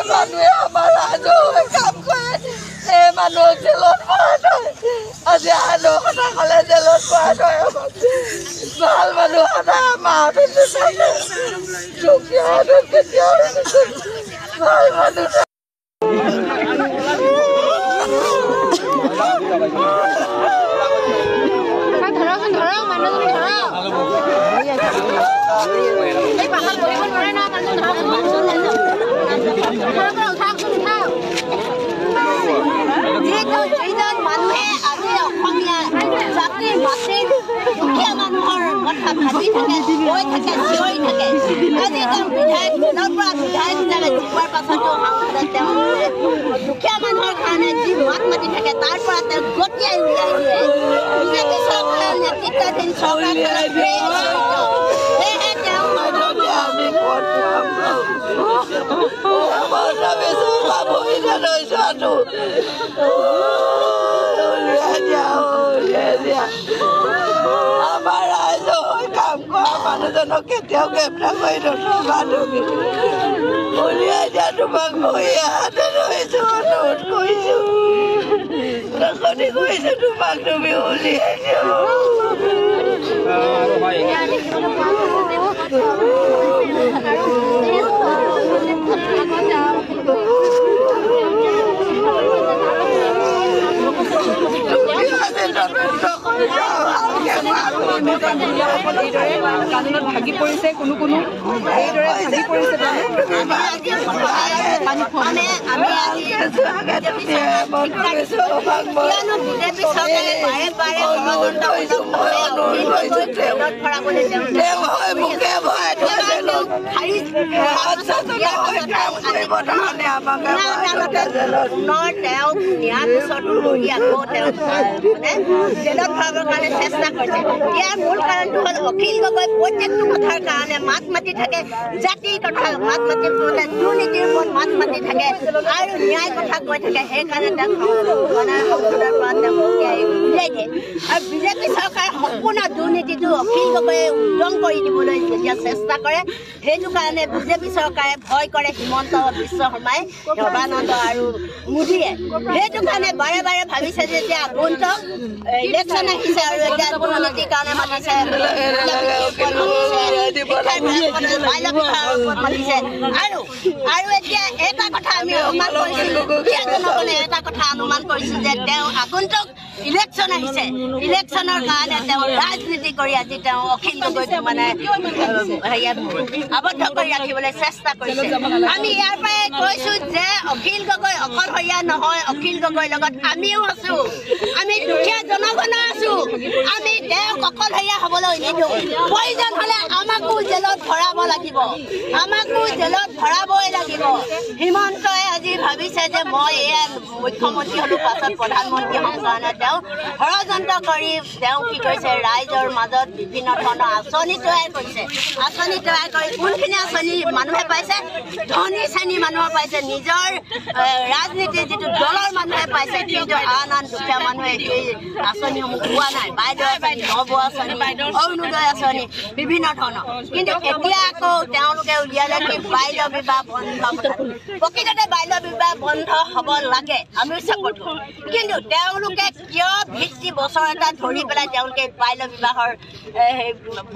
মানুহে আমাৰ ৰাজহুৱা কাম কৰে এই মানুহক জেলত ভৰাই থয় আজি আনো কথা ক'লে জেলত ভৰাই থয় ভাল মানুহ সদায় আমাৰ দুখীয়া কেতিয়াও ভাল মানুহ মানুহে আজি অসমীয়া জাতিৰ মাতৃৰ দুখীয়া মানুহৰ কথা ভাবি থাকে কৈ থাকে চিঞৰি থাকে আজি তেওঁ বিধায়ক দিনৰ পৰা বিধায়ক হিচাপে জিকোৱাৰ পাছতো তেওঁ দুখীয়া মানুহৰ কাৰণে যি মাত মাতি থাকে তাৰ পৰা তেওঁ গতিয়াই উলিয়াই দিয়ে বিজেপি চৰকাৰৰ নেতৃত্বাধীন চৰকাৰখনৰ সেয়েহে তেওঁ আমাৰ ৰাইজৰ কাম কৰা মানুহজনক কেতিয়াও গ্ৰেপ্তাৰ কৰি নথবা তুমি উলিয়াই দিয়া তোমাক ভৰি হাতে ধৰিছো অনুৰোধ কৰিছো কাকতি কৰিছো তোমাক তুমি উলিয়াই দিয়া কানুনত ভাগি পৰিছে কোনো এইদৰে ভাগি পৰিছে তেওঁক নিয়াৰ পিছতো কৰি আকৌ তেওঁ জেলত ভৰাবৰ কাৰণে চেষ্টা কৰিছে ইয়াৰ মূল কাৰণটো হ'ল অখিল গগৈ প্ৰত্যেকটো কথাৰ কাৰণে মাত মাতি থাকে জাতিৰ কথা মাত মাতি দুৰ্নীতিৰ ওপৰত মাত মাতি থাকে আৰু ন্যায় কথা কৈ থাকে সেইকাৰণে তেওঁক সংসদৰ পৰা তেওঁক উলিয়াই দিয়ে আৰু বিজেপি চৰকাৰে সম্পূৰ্ণ দুৰ্নীতিটো অখিল গগৈয়ে উদ্যম কৰি দিবলৈ যেতিয়া চেষ্টা কৰে সেইটো কাৰণে বিজেপি চৰকাৰে ভয় কৰে হিমন্ত বিশ্ব শৰ্মাই সৰ্বানন্দ আৰু মোদীয়ে সেইটো কাৰণে বাৰে বাৰে ভাবিছে যে এতিয়া আগন্তুক ইলেকশ্যন আহিছে আৰু এতিয়া দুৰ্নীতিৰ কাৰণে মাতিছে আৰু এতিয়া এটা কথা আমি অনুমান কৰিছিলোঁ এটা কথা অনুমান কৰিছোঁ যে তেওঁ আগন্তুক ইলেকশ্যন আহিছে ইলেকশ্যনৰ কাৰণে তেওঁ ৰাজনীতি কৰি আজি তেওঁ অখিল গগৈক মানে আবদ্ধ কৰি ৰাখিবলৈ চেষ্টা কৰিছে আমি ইয়াৰ পৰাই কৈছোঁ যে অখিল গগৈ অকলশৰীয়া নহয় অখিল গগৈৰ লগত আমিও আছোঁ আমি দুখীয়া জনগণো আছোঁ আমি তেওঁক অকলশৰীয়া হ'বলৈ নিদিওঁ প্ৰয়োজন হ'লে আমাকো জেলত ভৰাব লাগিব আমাকো জেলত ভৰাবই লাগিব হিমন্তই আজি ভাবিছে যে মই এয়া মুখ্যমন্ত্ৰী হ'লো পাছত প্ৰধানমন্ত্ৰী হ'ম কাৰণে তেওঁ ষড়যন্ত্ৰ কৰি তেওঁ কি কৰিছে ৰাইজৰ মাজত বিভিন্ন ধৰণৰ আঁচনি তৈয়াৰ কৰিছে আঁচনি তৈয়াৰ কৰি কোনখিনি আঁচনি মানুহে পাইছে ধনী শ্ৰেণী মানুহে পাইছে নিজৰ ৰাজনীতিৰ যিটো দলৰ মানুহে পাইছে কিন্তু আন আন দুখীয়া মানুহে এই আঁচনিসমূহ পোৱা নাই বাইদেউ আঁচনি নব আঁচনি অৰুণোদয় আঁচনি বিভিন্ন ধৰণৰ কিন্তু এতিয়া আকৌ তেওঁলোকে উলিয়ালে কি বাল্য বিবাহ বন্ধ প্ৰকৃততে বাল্য বিবাহ বন্ধ হ'ব লাগে আমিও চাপোৰ্ট কৰোঁ কিন্তু তেওঁলোকে কিয় ভিত্তি বছৰ এটা ধৰি পেলাই তেওঁলোকে বাল্য বিবাহৰ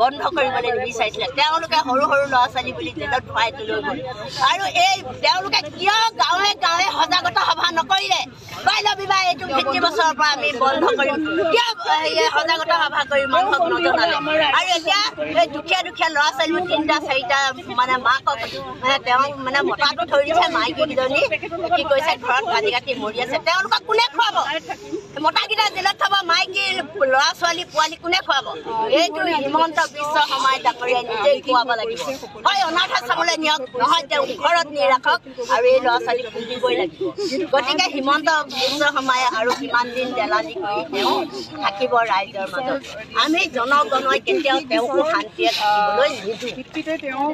বন্ধ কৰিবলৈ নিবিচাৰিছিলে তেওঁলোকে সৰু সৰু ল'ৰা ছোৱালী বুলি জেলত ভৰাই লৈ গ'ল আৰু এই তেওঁলোকে কিয় গাঁৱে গাঁৱে সজাগতা সভা নকৰিলে বাল্য বিবাহ এইটো ভিত্তি বছৰৰ পৰা আমি বন্ধ কৰিম কিয় সজাগতা সভা কৰি মানুহক নজনালে আৰু এতিয়া এই দুখীয়া দুখীয়া ল'ৰা ছোৱালী তিনিটা চাৰিটা মানে মাকক মানে তেওঁ মানে মতাটো থৈ দিছে মাইকীকেইজনী কি কৈছে ঘৰত কাটি কাটি মৰি আছে তেওঁলোকক কোনে খুৱাব মতাকেইটা জেলত থব মাইকী ল'ৰা ছোৱালী পোৱালি কোনে খুৱাব এইটো হিমন্ত বিশ্ব শৰ্মাই ডাঙৰীয়াই নিজেই খুৱাব লাগিব হয় অনাথ আশ্ৰমলৈ নিয়ক নহয় তেওঁ ঘৰত নি ৰাখক আৰু এই ল'ৰা ছোৱালীক পুহিবই লাগিব গতিকে হিমন্ত বিশ্ব শৰ্মাই আৰু কিমান দিন জেলানি কৰি তেওঁ থাকিব ৰাইজৰ মাজত আমি জনগণই কেতিয়াও তেওঁকো শান্তিৰে থাকিবলৈ নিদিওঁ